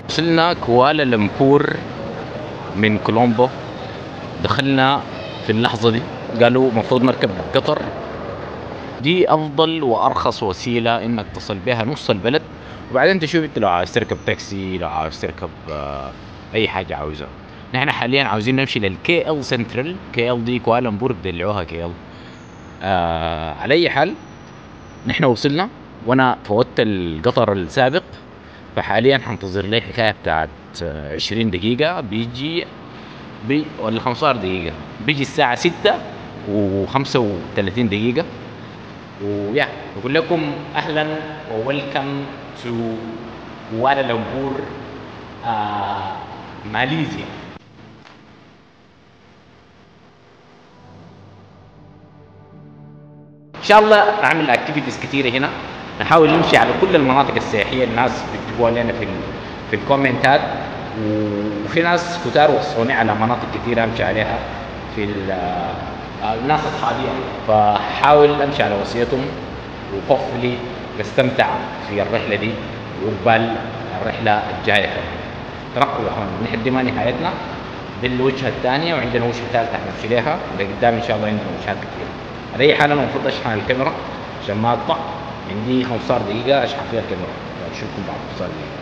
وصلنا كوالالمبور من كولومبو. دخلنا في اللحظة دي، قالوا مفروض نركب قطر. دي أفضل وأرخص وسيلة إنك تصل بها نص البلد، وبعدين تشوف أنت لو عاوز تركب تاكسي، لو عاوز تركب أي حاجة عاوزها. نحن حاليا عاوزين نمشي للكي ال سنترال. كي ال دي كوالالمبور بدلعوها كي ال. على أي حال نحن وصلنا، وأنا فوتت القطر السابق، فحاليا حنتظر لي حكاية بتاعت 20 دقيقة بيجي ولا 15 دقيقة. بيجي الساعة 6 و35 دقيقة. ويا بقول لكم أهلا وويلكم تو كوالالمبور ماليزيا. إن شاء الله نعمل اكتيفيتيز كتيرة هنا. نحاول نمشي على كل المناطق السياحية الناس بيكتبوها لنا في الكومنتات، وفي ناس كتار وصوني على مناطق كثيرة امشي عليها في الناس اصحابي، فحاول امشي على وصيتهم وحوفلي نستمتع في الرحلة دي وقبال الرحلة الجاية. ترقبوا يا اخوان، نحن دي ما نهايتنا، دي الوجهة الثانية وعندنا وجهة ثالثة حنمشي لها، لقدام ان شاء الله عندنا وجهات كثيرة. على اي حال انا المفروض اشحن الكاميرا عشان ما اقطع، عندي 15 دقيقة اشحن فيها الكاميرا، اشوفكم بعد 15 دقيقة.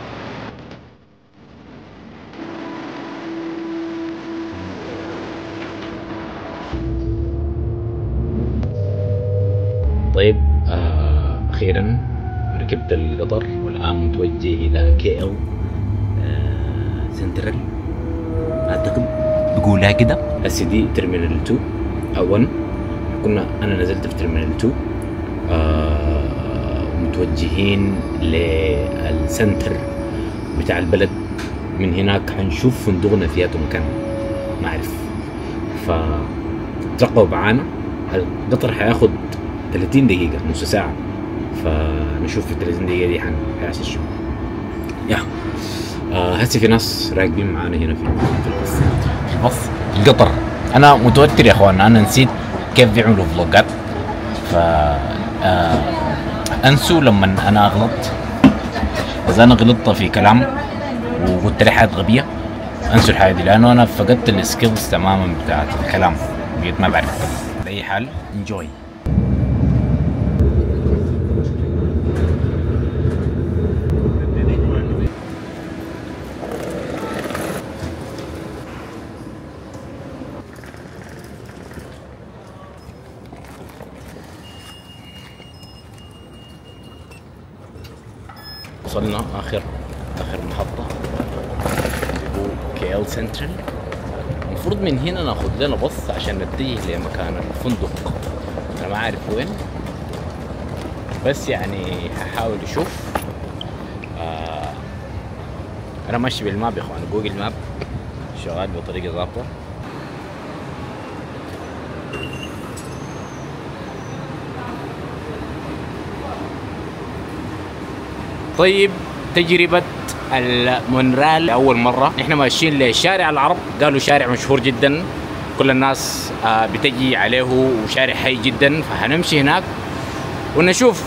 طيب اخيرا ركبت القطر والان متوجه الى كي ال سنترال. اعتقد بقولها كده. هسه دي ترمينال 2 او 1. انا نزلت في ترمينال 2. متوجهين للسنتر بتاع البلد. من هناك حنشوف فندقنا فياته مكان ما اعرف، فترقبوا معانا. القطر حياخد 30 دقيقة، نص ساعة، فنشوف في 30 دقيقة دي حيحصل شو. يا هسه في ناس راكبين معانا هنا في الباص القطر. انا متوتر يا اخوان، انا نسيت كيف بيعملوا فلوجات. ف انسوا لما انا اغلط، اذا انا غلطت في كلام وقلت لي حاجات غبية انسوا الحاجة دي، لانه انا فقدت السكيلز تماما بتاعت الكلام، بقيت ما بعرف الكلام. على اي حال انجوي. وصلنا اخر محطة اللي هو كي ال سنترال. المفروض من هنا ناخذ لنا باص عشان نتجه لمكان الفندق. انا ما عارف وين، بس يعني هحاول اشوف. انا ماشي بالماب يا اخوان، جوجل ماب شغال بطريقة ظابطة. طيب تجربة المونرال أول مرة. إحنا ماشيين لشارع العرب، قالوا شارع مشهور جدا، كل الناس بتجي عليه وشارع حي جدا، فهنمشي هناك ونشوف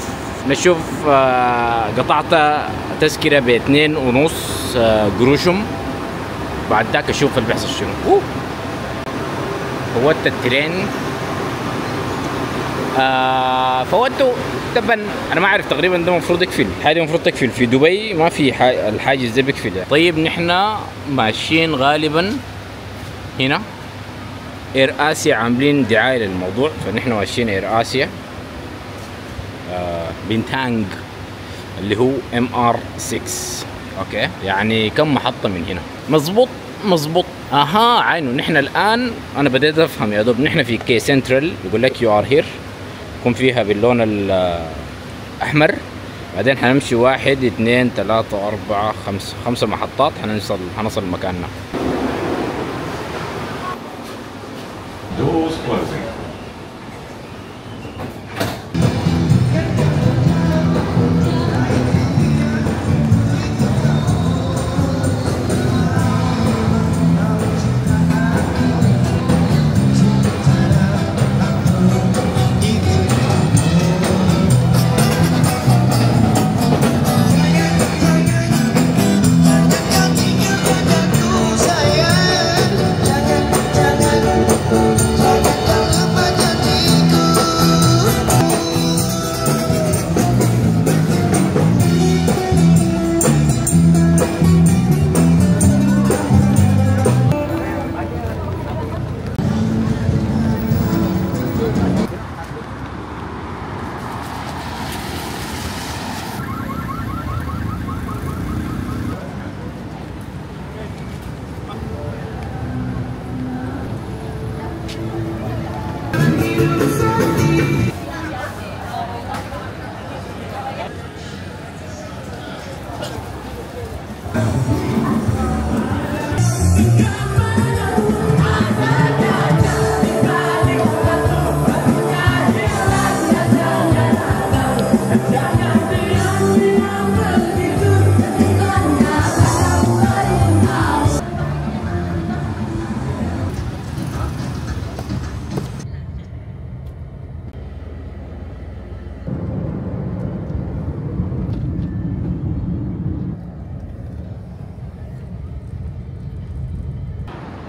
قطعت تذكرة ب2.5 قروشهم. بعد ذاك أشوف اللي بيحصل شنو. فوتت الترين، فوتوا. طبعا انا ما اعرف، تقريبا ده المفروض يقفل، هذه المفروض تقفل في دبي، ما في الحاجز ده بيقفل. طيب نحن ماشيين غالبا هنا اير اسيا عاملين دعايه للموضوع، فنحن ماشيين اير اسيا بنتانج اللي هو MR6. اوكي، يعني كم محطه من هنا؟ مظبوط. اها عينه. نحن الان انا بديت افهم يا دوب. نحن في كي سنترال، يقول لك يو ار هير، يكون فيها باللون الاحمر. بعدين حنمشي 1 2 3 4 5 محطات حنصل مكاننا.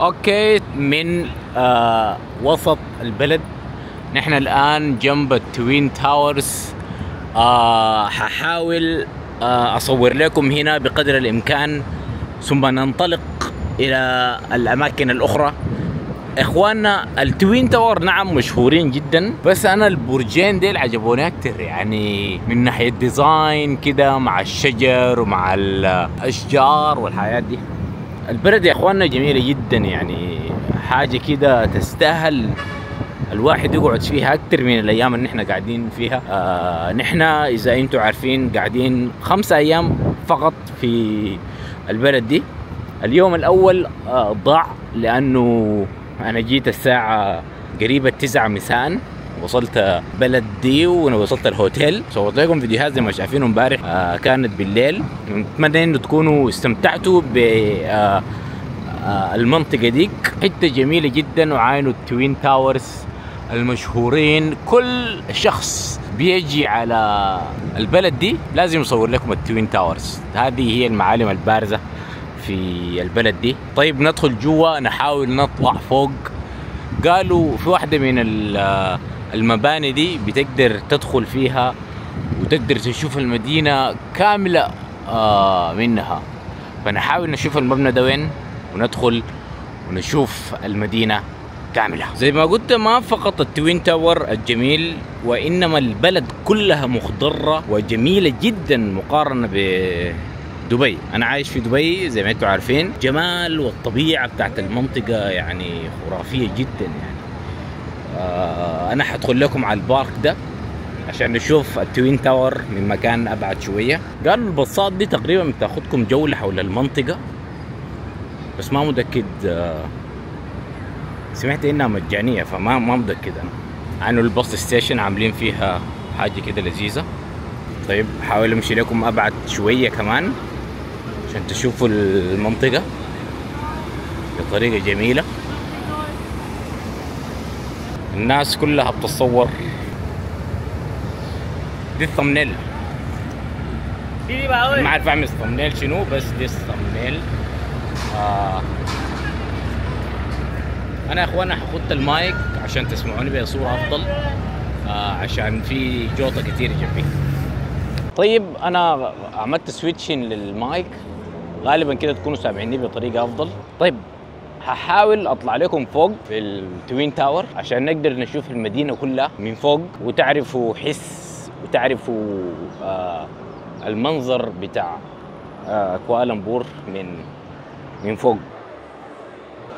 اوكي، من وسط البلد. نحن الان جنب التوين تاورز. ححاول اصور لكم هنا بقدر الامكان، ثم ننطلق الى الاماكن الاخرى. اخواننا، التوين تاور نعم مشهورين جدا، بس انا البرجين ديل عجبوني اكتر، يعني من ناحيه ديزاين كده مع الشجر ومع الاشجار والحياة دي. البلد يا اخواننا جميله جدا، يعني حاجه كده تستاهل الواحد يقعد فيها اكتر من الايام اللي احنا قاعدين فيها. نحن اذا انتم عارفين قاعدين 5 ايام فقط في البلد دي. اليوم الاول ضاع لانه انا جيت الساعه قريبه 9 مساء، وصلت بلد دي وانا وصلت الهوتيل. صورت لكم فيديوهات زي ما شايفين امبارح، كانت بالليل. نتمنى انه تكونوا استمتعتوا ب المنطقة ديك. حتة جميلة جدا، وعاينوا التوين تاورز المشهورين. كل شخص بيجي على البلد دي لازم يصور لكم التوين تاورز. هذه هي المعالم البارزة في البلد دي. طيب ندخل جوا، نحاول نطلع فوق. قالوا في واحدة من المباني دي بتقدر تدخل فيها وتقدر تشوف المدينة كاملة منها. فنحاول نشوف المبنى ده وين وندخل ونشوف المدينة كاملة. زي ما قلت، ما فقط التوين تاور الجميل، وإنما البلد كلها مخضرة وجميلة جدا مقارنة بدبي. أنا عايش في دبي زي ما انتم عارفين. جمال والطبيعة بتاعت المنطقة يعني خرافية جدا. يعني أنا حدخل لكم على البارك ده عشان نشوف التوين تاور من مكان أبعد شوية. قالوا الباصات دي تقريبا بتاخدكم جولة حول المنطقة، بس ما متأكد. سمعت انها مجانية، فما متأكد انا. عنو الباص ستيشن عاملين فيها حاجة كده لذيذة. طيب حاول امشي لكم ابعد شوية كمان عشان تشوفوا المنطقة بطريقة جميلة. الناس كلها بتتصور. دي الثمنيل. ما عارف اعمل الثمنيل شنو، بس دي الثمنيل. انا يا اخوانا حخط المايك عشان تسمعوني بصورة افضل، عشان في جوطة كتير جنبي. طيب انا عملت سويتشين للمايك، غالبا كده تكونوا سامعيني بطريقة افضل. طيب هحاول اطلع لكم فوق في التوين تاور عشان نقدر نشوف المدينة كلها من فوق، وتعرفوا حس وتعرفوا المنظر بتاع كوالالمبور من فوق.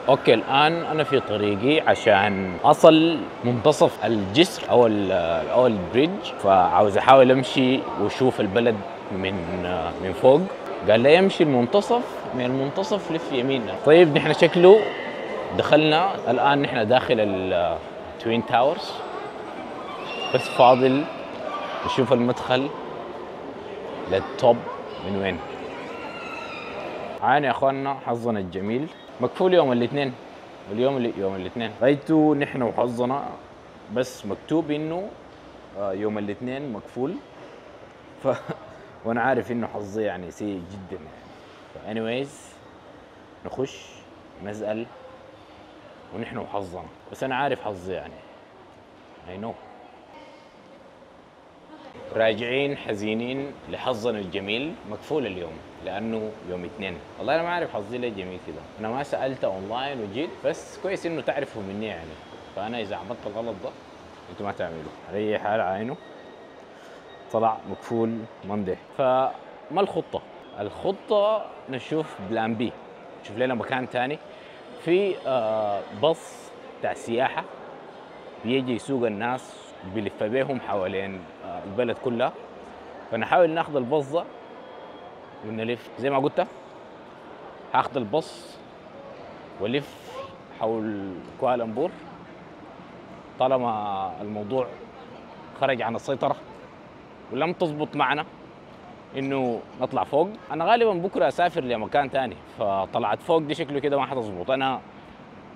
اوكي، الان انا في طريقي عشان اصل منتصف الجسر او البريدج، فعاوز احاول امشي واشوف البلد من فوق. قال لي يمشي المنتصف، من المنتصف لف يميننا. طيب نحن شكله دخلنا. الان نحن داخل التوين تاورز، بس فاضل نشوف المدخل للتوب من وين. عاني يا اخواننا، حظنا الجميل مقفول يوم الاثنين، واليوم يوم الاثنين. رأيتوا نحن وحظنا، بس مكتوب انه يوم الاثنين مقفول. وانا عارف انه حظي يعني سيء جدا يعني. anyways نخش نسأل ونحن وحظنا، بس انا عارف حظي يعني I know. راجعين حزينين لحظنا الجميل، مقفول اليوم لانه يوم اثنين. والله انا ما عارف حظي ليه جميل كده. انا ما سالت اونلاين وجيت، بس كويس انه تعرفوا مني يعني. فانا اذا عملت الغلط ده انتوا ما تعملوا. على اي حال عينه طلع مقفول مندي. فما الخطه؟ الخطه نشوف بلان بي، نشوف لنا مكان ثاني. في باص بتاع سياحه بيجي يسوق الناس، بيلف بيهم حوالين البلد كلها. فنحاول ناخذ الباص ده ونلف زي ما قلت. هاخذ الباص ولف حول كوالالمبور طالما الموضوع خرج عن السيطرة ولم تزبط معنا انه نطلع فوق. انا غالبا بكره اسافر لمكان تاني، فطلعت فوق دي شكله كده ما حتظبط. انا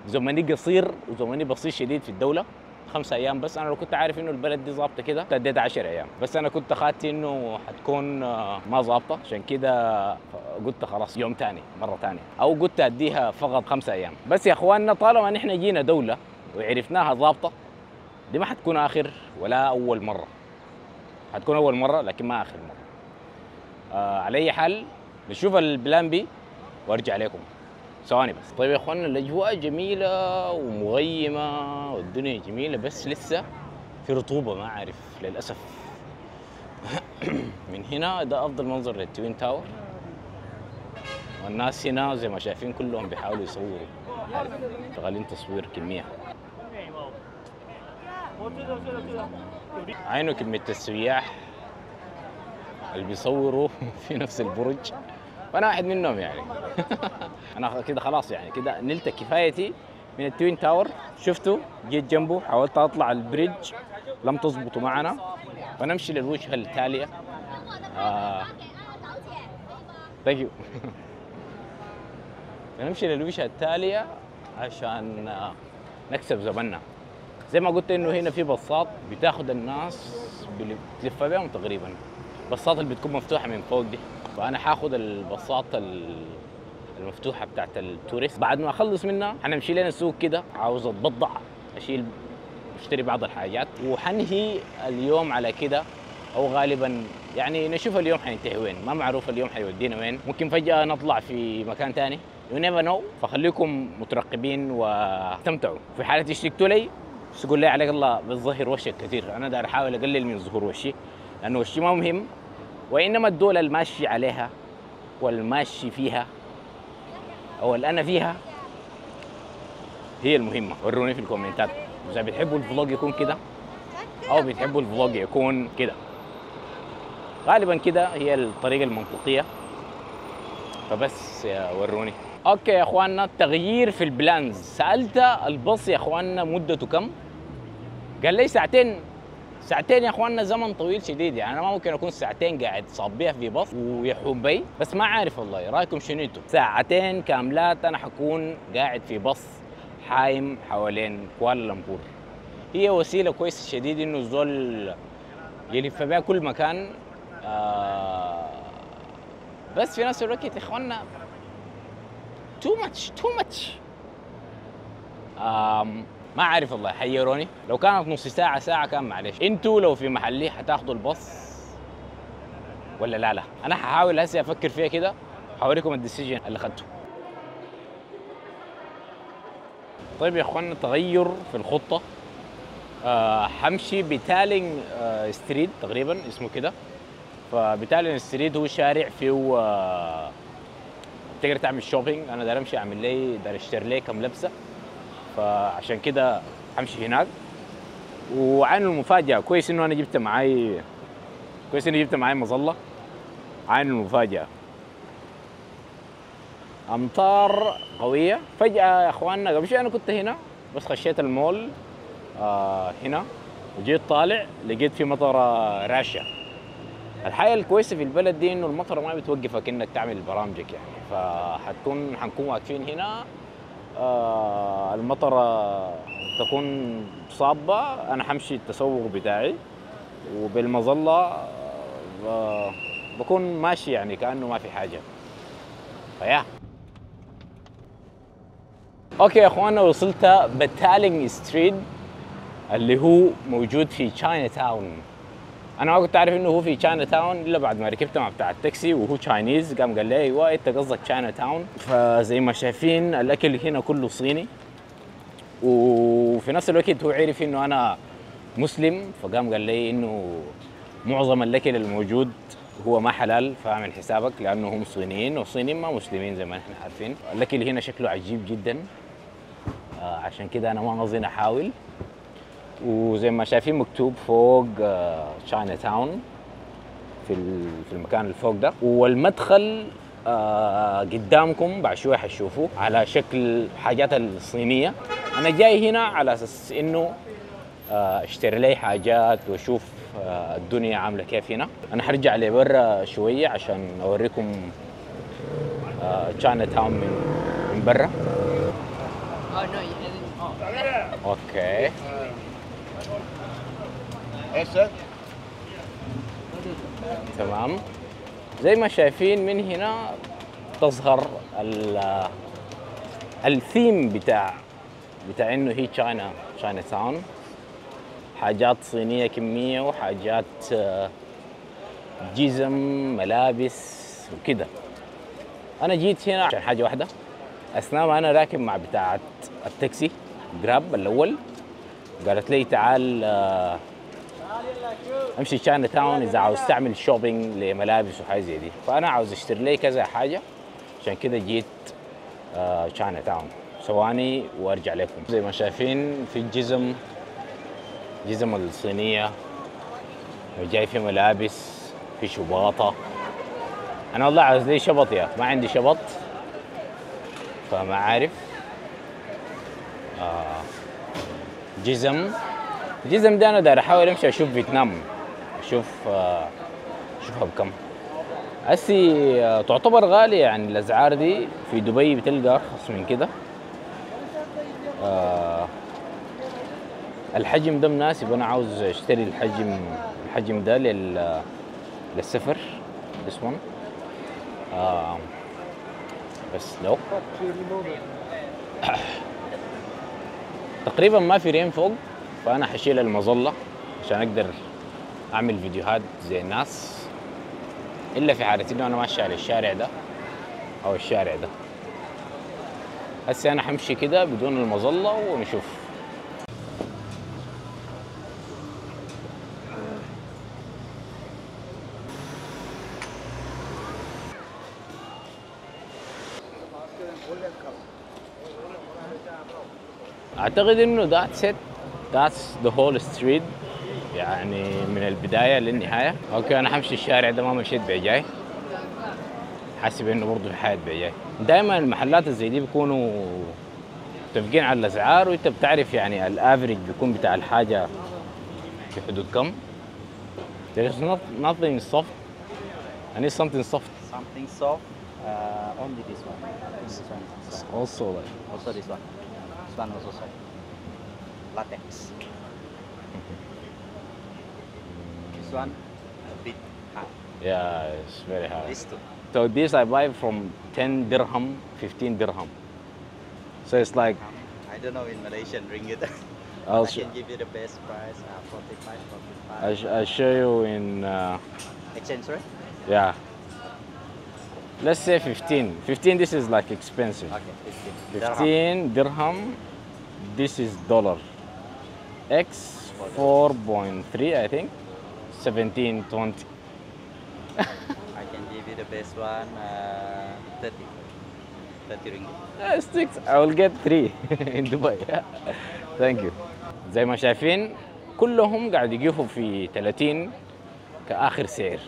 زمني قصير وزمني بسيط شديد في الدولة، 5 ايام بس. انا لو كنت عارف انه البلد دي ظابطه كده كنت اديتها 10 ايام، بس انا كنت اخدت انه حتكون ما ظابطه، عشان كده قلت خلاص يوم تاني مره تانيه، او قلت اديها فقط 5 ايام بس. يا اخواننا طالما نحن جينا دوله وعرفناها ظابطه، دي ما حتكون اخر ولا اول مره، حتكون اول مره لكن ما اخر مره. على اي حال نشوف البلان بي وارجع لكم. ثواني بس. طيب يا اخوانا الاجواء جميله ومغيمه والدنيا جميله، بس لسه في رطوبه ما اعرف للاسف. من هنا ده افضل منظر للتوين تاور، والناس هنا زي ما شايفين كلهم بيحاولوا يصوروا، شغالين تصوير كميه. عينوا كميه السياح اللي بيصوروا في نفس البرج، وانا واحد منهم يعني. انا كده خلاص يعني كده نلت كفايتي من التوين تاور. شفتوا جيت جنبه حاولت اطلع البريدج لم تظبطوا معنا، فنمشي للوجهه التاليه. ثانك يو. نمشي للوجهه التاليه عشان نكسب زمننا. زي ما قلت انه هنا في بساط بتاخد الناس بتلف بيهم تقريبا، البساط اللي بتكون مفتوحه من فوق دي. فانا حاخد البساط المفتوحه بتاعت التوريست. بعد ما اخلص منها حنمشي لنا السوق كده، عاوز اتبضع اشتري بعض الحاجات وحنهي اليوم على كده، او غالبا يعني نشوف اليوم حينتهي وين، ما معروف اليوم حيودينا وين. ممكن فجاه نطلع في مكان ثاني، يو نيفر نو. فخليكم مترقبين واستمتعوا. في حاله اشتقتوا لي بس تقول لي عليك الله بتظهر وشك كثير، انا داير احاول اقلل من ظهور وشي لانه وشي ما مهم، وانما الدوله الماشي عليها والماشي فيها او اللي انا فيها هي المهمه. وروني في الكومنتات اذا بتحبوا الفلوج يكون كده او بتحبوا الفلوج يكون كده. غالبا كده هي الطريقه المنطقيه، فبس وروني. اوكي يا اخواننا، تغيير في البلانز. سالت الباص يا اخواننا مدته كم، قال لي ساعتين. ساعتين يا اخواننا زمن طويل شديد، يعني انا ما ممكن اكون ساعتين قاعد صابيها في باص ويحوم بي، بس ما عارف والله رايكم شنو انتوا. ساعتين كاملات انا حكون قاعد في باص حايم حوالين كوالالمبور. هي وسيله كويسه شديد انه الزول يلف بها كل مكان. بس في نفس الوقت يا اخواننا تو ماتش. ما عارف والله، حيروني. لو كانت نص ساعة كان معلش. انتوا لو في محلي حتاخدوا الباص ولا لا؟ انا هحاول هسه افكر فيها كده، هوريكم الديسيجن اللي خدته. طيب يا اخوانا، تغير في الخطة. حمشي بتالينج ستريت تقريبا اسمه كده. فبتالينج ستريت هو شارع فيه تقدر تعمل شوبينج. انا داير امشي اعمل لي، داير اشتري لي كم لبسة، فعشان كده همشي هناك. وعين المفاجأة، كويس انه انا جبت معي مظلة. عين المفاجأة امطار قوية فجأة يا اخواننا. قبل شوي انا كنت هنا بس خشيت المول هنا وجيت طالع لقيت في مطرة راشة. الحاجة الكويسة في البلد دي انه المطرة ما بتوقفك انك تعمل برامجك يعني، حنكون واقفين هنا. المطرة تكون صابة، أنا حمشي التسوق بتاعي وبالمظلة بكون ماشي يعني كأنه ما في حاجة. فيا أوكي يا أخوانا، وصلت بتالينج ستريت اللي هو موجود في تشاينا تاون. أنا ما كنت أعرف إنه هو في تشاينا تاون إلا بعد ما ركبت مع بتاع التاكسي وهو تشاينيز، قام قال لي أيوه أنت قصدك تشاينا تاون. فزي ما شايفين الأكل هنا كله صيني، وفي نفس الوقت هو عرف إنه أنا مسلم، فقام قال لي إنه معظم الأكل الموجود هو ما حلال، فاعمل حسابك لأنه هم صينيين، والصينيين ما مسلمين زي ما نحن عارفين. الأكل هنا شكله عجيب جدا، عشان كده أنا ما أظن أحاول. وزي ما شايفين مكتوب فوق تشاينا تاون في المكان اللي فوق ده، والمدخل قدامكم بعد شويه حتشوفوه على شكل حاجات الصينيه. انا جاي هنا على اساس انه اشتري لي حاجات واشوف الدنيا عامله كيف هنا. انا حرجع لبرا شويه عشان اوريكم تشاينا تاون من برا. اوكي تمام. زي ما شايفين من هنا تظهر الثيم بتاع انه هي تشاينا تاون. حاجات صينية كمية وحاجات جزم ملابس وكده. انا جيت هنا عشان حاجة واحدة، اثناء ما انا راكب مع بتاعة التاكسي جراب الاول قالت لي تعال امشي تشاينا تاون اذا عاوز تعمل شوبينج لملابس وحاجه زي دي، فانا عاوز اشتري لي كذا حاجه عشان كده جيت تشاينا تاون. ثواني وارجع لكم. زي ما شايفين في جزم الصينيه، وجاي في ملابس، في شباطه. انا والله عاوز لي شبط، يا ما عندي شبط فما عارف. جزم ده انا داير احاول امشي اشوف فيتنام، اشوفها بكم. هسي تعتبر غالية يعني الاسعار دي. في دبي بتلقى ارخص من كده. الحجم ده مناسب، انا عاوز اشتري الحجم ده للسفر. this one. بس لو تقريبا ما في رين فوق، فانا حشيل المظله عشان اقدر اعمل فيديوهات زي الناس، الا في حالة انه انا ماشي على الشارع ده او الشارع ده. هسه انا حمشي كده بدون المظله ونشوف. اعتقد انه that's the whole street، يعني من البدايه للنهايه. اوكي انا حمشي الشارع ده، ما مشيت بعجاي، حاسب انه برضه في حاجه بعجاي. دائما المحلات زي دي بيكونوا متفقين على الاسعار، وانت بتعرف يعني الافريج بيكون بتاع الحاجه في حدود كم. There is nothing soft. I need something soft. Something soft. Only this one. This one. Also like. Also this one. This one also soft. Latex. This one a bit hard. Yeah, it's very hard. This two. So this I buy from 10 dirham, 15 dirham. So it's like. I don't know in Malaysian ringgit. I'll I can give you the best price. 45, 45. I'll show you in. Exchange rate? Yeah. Let's say 15. 15. This is like expensive. Okay, 15. 15 dirham. This is dollar. X 4.3 I think. 17, 20. I can give you the best one. 30. 30 ringgit. Six. I will get 3 in Dubai. Thank you. زي ما شايفين كلهم قاعد يقفوا في 30 كآخر سعر.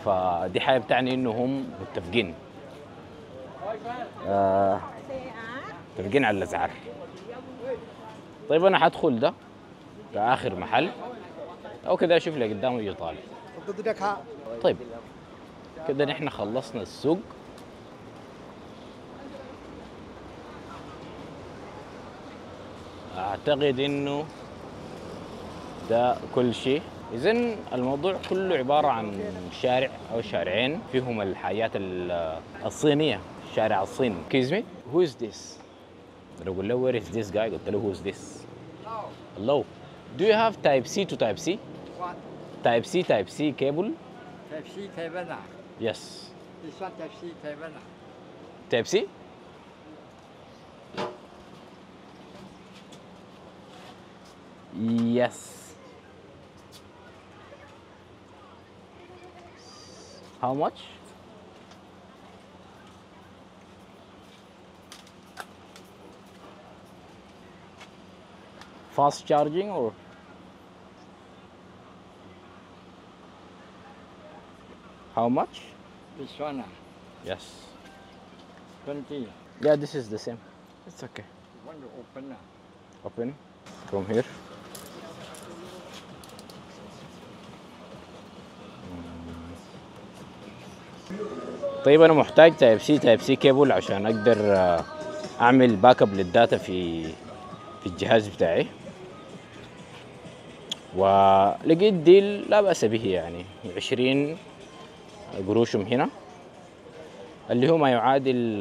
فدي حاجة بتعني إنه هم متفقين. متفقين على الأسعار. طيب أنا حدخل ده كآخر محل أو كده أشوف اللي قدامه يجي طالع. طيب كده نحن خلصنا السوق. أعتقد إنه ده كل شيء. إذن الموضوع كله عبارة عن شارع أو شارعين فيهم الحاجات الصينية، شارع الصين. Excuse me, who is this؟ أقول له where is this guy؟ قلت له who is this؟ Hello. Do you have type C to type C؟ What? Type C cable؟ Type C cable ah? Yes. This one Type C cable ah? Type C؟ Yes. How much? Fast charging or? How much? This one ah? Yes. 20. Yeah, this is the same. It's okay. You want to open ah? Open from here. طيب انا محتاج تايب سي كيبل عشان اقدر اعمل باك اب للداتا في الجهاز بتاعي. ولقيت ديل لا بأس به يعني 20 قروشهم هنا اللي هو ما يعادل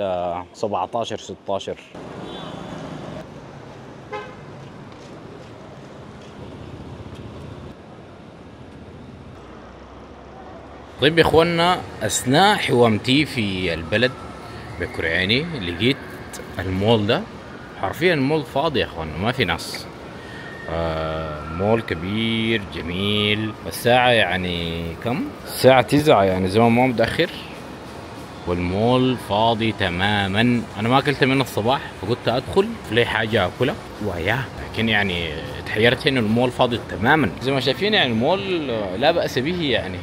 17 16. طيب يا اخوانا، اثناء حوامتي في البلد بكرعيني لقيت المول ده حرفيا مول فاضي يا اخوانا، ما في ناس. مول كبير جميل. الساعة يعني كم؟ الساعة 9 يعني زمان ما متأخر والمول فاضي تماما. انا ما اكلت من الصباح فقلت ادخل لي حاجة اكلها وياه، لكن يعني تحيرت انه المول فاضي تماما. زي ما شايفين يعني المول لا بأس به يعني،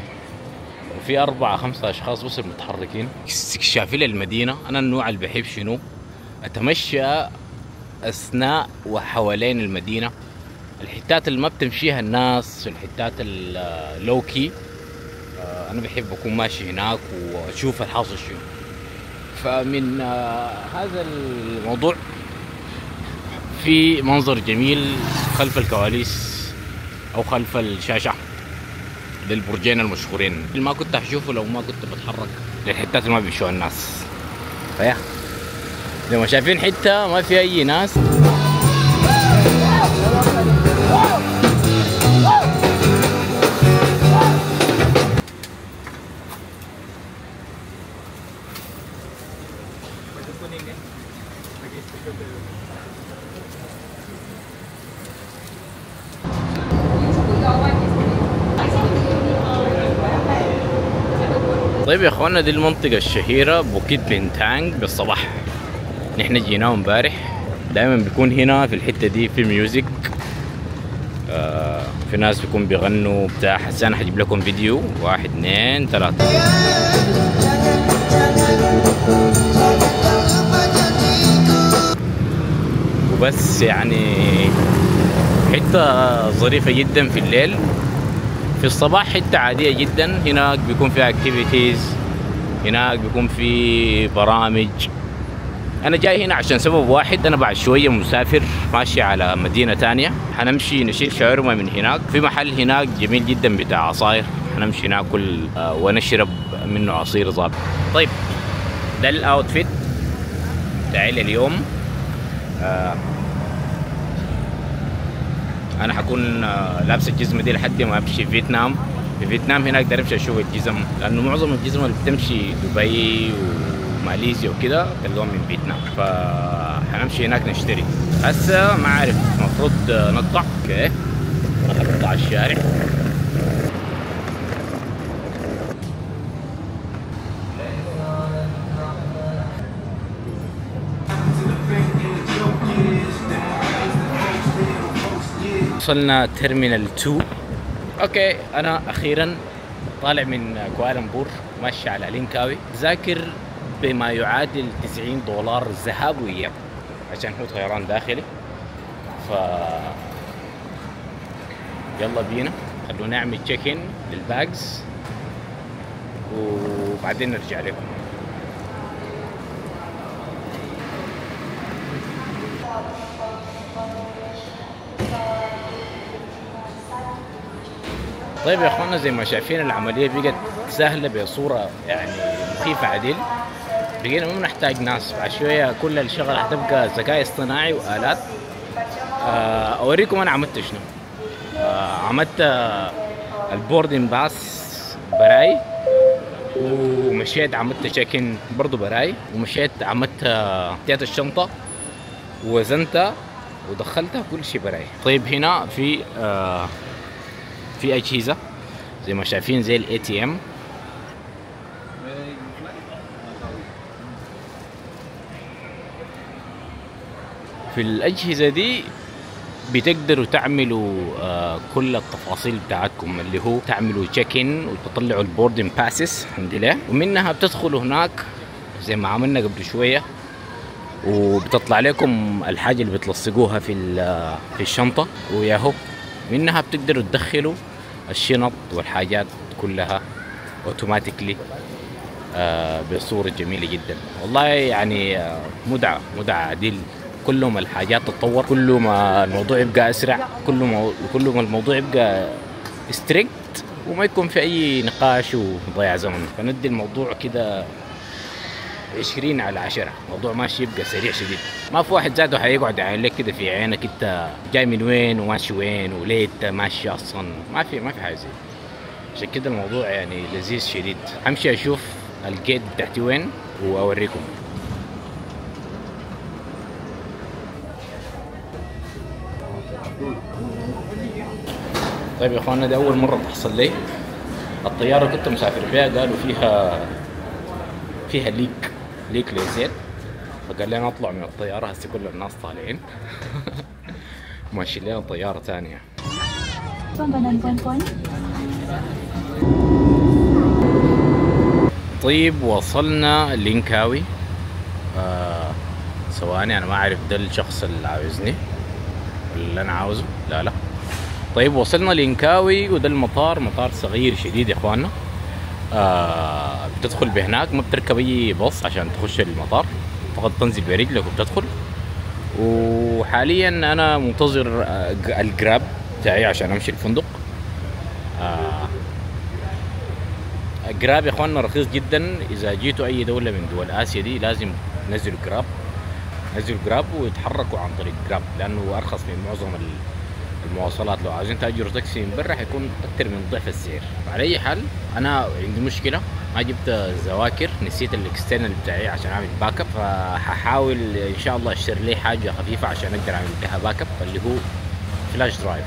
وفي 4 5 اشخاص بس متحركين استكشافي للمدينة. انا النوع اللي بحب شنو؟ اتمشى اثناء وحوالين المدينة، الحتات اللي ما بتمشيها الناس، الحتات اللوكي انا بحب اكون ماشي هناك واشوف الحاصل شنو. فمن هذا الموضوع في منظر جميل خلف الكواليس او خلف الشاشة للبرجين المشهورين اللي ما كنت اشوفه لو ما كنت بتحرك للحتات اللي ما بيمشوها الناس. فيا زي ما شايفين حتة ما في اي ناس. طيب يا اخوانا، دي المنطقة الشهيرة بوكيت بنتانج بالصباح. نحن جيناه امبارح. دائما بيكون هنا في الحتة دي في ميوزك، في ناس بيكون بيغنوا بتاع. هسه انا هجيب لكم فيديو 1 2 3. وبس يعني حتة ظريفة جدا في الليل. في الصباح حتة عادية جدا، هناك بيكون فيها اكتيفيتيز، هناك بيكون في برامج. انا جاي هنا عشان سبب واحد، انا بعد شوية مسافر ماشي على مدينة تانية، حنمشي نشيل شاورما من هناك. في محل هناك جميل جدا بتاع عصاير، حنمشي ناكل ونشرب منه عصير ظابط. طيب ده الاوتفيت بتاعي اليوم. انا حكون لابس الجزمه دي لحد ما امشي فيتنام. في فيتنام هناك اقدر امشي اشوف الجزم، لانه معظم الجزم اللي بتمشي دبي وماليزيا وكده تلقوهم من فيتنام، فحنمشي هناك نشتري. هسه ما عارف المفروض نقطع كيف نقطع الشارع. وصلنا تيرمينال 2. اوكي، انا اخيرا طالع من كوالالمبور ماشي على لينكاوي. ذاكر بما يعادل $90 ذهاب واياب عشان هو طيران داخلي. ف يلا بينا، خلونا نعمل تشيك ان للباجز وبعدين نرجع لكم. طيب يا اخوانا، زي ما شايفين العمليه بقت سهله بصوره يعني مخيفه عديل. بقينا ما بنحتاج ناس، بعد شويه كل الشغل هتبقى ذكاء اصطناعي والات. اوريكم انا عملت شنو. عملت البوردين باس براي، ومشيت عملت تشيك ان برضه براي، ومشيت عملت اديت الشنطه ووزنتها ودخلتها كل شيء براي. طيب هنا في اجهزه زي ما شايفين زي الاي تي ام. في الاجهزه دي بتقدروا تعملوا كل التفاصيل بتاعتكم، اللي هو تعملوا تشيك ان وتطلعوا البوردين باسز الحمد لله، ومنها بتدخلوا هناك زي ما عملنا قبل شويه، وبتطلع لكم الحاجه اللي بتلصقوها في الشنطه، وياهو منها بتقدروا تدخلوا الشنط والحاجات كلها اوتوماتيكلي بصورة جميلة جدا. والله يعني مدعى عديل كل ما الحاجات تتطور، كل ما الموضوع يبقى اسرع، كل ما الموضوع يبقى ستريكت وما يكون في اي نقاش وضياع زمن. فندي الموضوع كده 20/10. الموضوع ماشي يبقى سريع شديد، ما في واحد ذاته حيقعد يعين لك كده في عينك انت جاي من وين وماشي وين وليه انت ماشي اصلا. ما في حاجه زي. عشان كده الموضوع يعني لذيذ شديد. امشي اشوف الجيت بتاعتي وين واوريكم. طيب يا اخوانا، دي اول مره تحصل لي. الطياره كنت مسافر فيها قالوا فيها ليك للزيت، فقال لي انا اطلع من الطياره. هسه كل الناس طالعين ماشي لنا طياره ثانيه. طيب وصلنا لينكاوي. ثواني، انا ما اعرف ده الشخص اللي عاوزني اللي انا عاوزه. لا. طيب وصلنا لينكاوي، وده المطار، مطار صغير شديد يا اخواننا. بتدخل بهناك، ما بتركب اي باص عشان تخش المطار، فقط تنزل برجلك وبتدخل. وحاليا انا منتظر الجراب بتاعي عشان امشي الفندق. الجراب يا اخواننا رخيص جدا. اذا جيتوا اي دوله من دول اسيا دي لازم تنزلوا جراب ويتحركوا عن طريق جراب، لانه ارخص من معظم المواصلات. لو عايزين تأجروا تاكسي من برا حيكون اكتر من ضعف السعر. على اي حال انا عندي مشكله، ما جبت زواكر، نسيت الاكسترنال بتاعي عشان اعمل باك اب، فححاول ان شاء الله اشتري لي حاجه خفيفه عشان اقدر اعمل بها باك اب، اللي هو فلاش درايف.